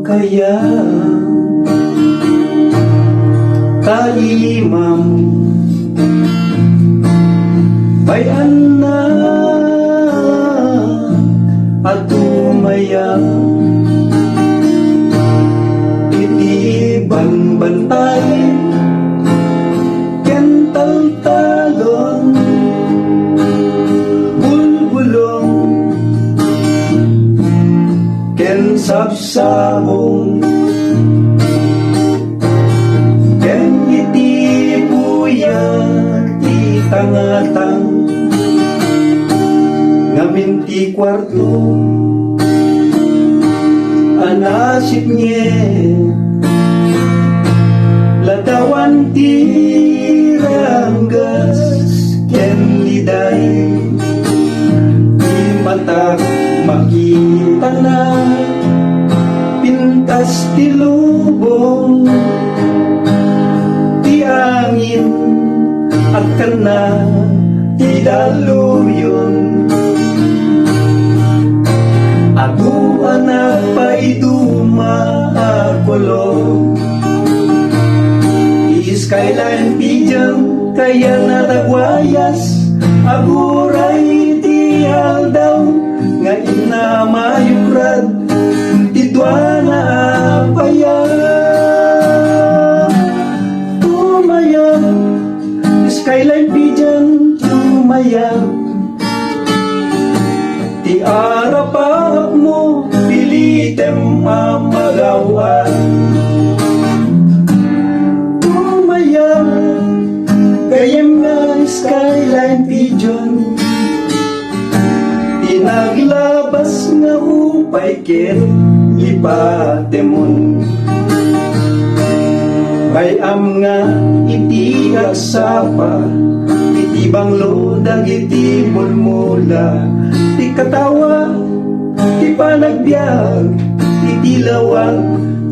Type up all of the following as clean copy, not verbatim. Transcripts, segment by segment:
kaya kaimam may anak at umayang itiibang bantay kental-talong bulbulong ken sabsabong ken itibuyan itangatang ngamin ti kwarto anasip nye ladawan ti ranggas ken liday di matak makita na pintas ti lubong ti angin at kana ti daluyon ako anak pa iduma akolong skyline pigeon kaya natagwayas aguray ti aldaw nga inamayukrad ti duana apaya tumayang skyline pigeon tumayang ti arapap mo pilitem mamagawan kayang nga skyline pigeon tinaglabas nga upay ken lipatemon bayam nga iti agsapa iti banglo dagiti mulmula ti katawa ti panagbiag iti lawag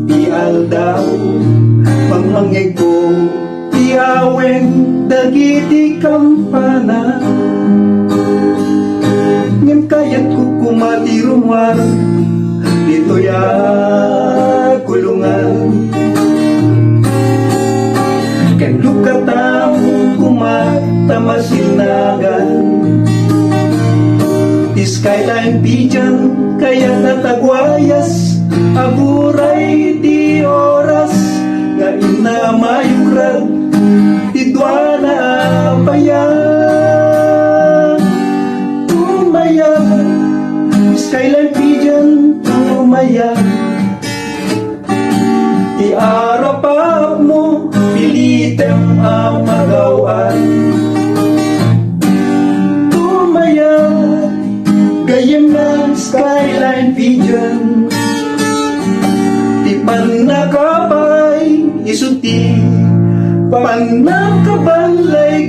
ti aldaw manghangeg ko aweng dagiti kampana ngem kayat ko kumati rumar dito ya kulungan ken lukatam kumatamasilnagan ti skyline pigeon kaya natagwayas aburay di oras nga inamayukrad Tidwana apaya tumaya skyline pigeon tumaya ti arapap mo pilitem amagawan tumaya gayem ng skyline pigeon ti panakabay isuti panakabalay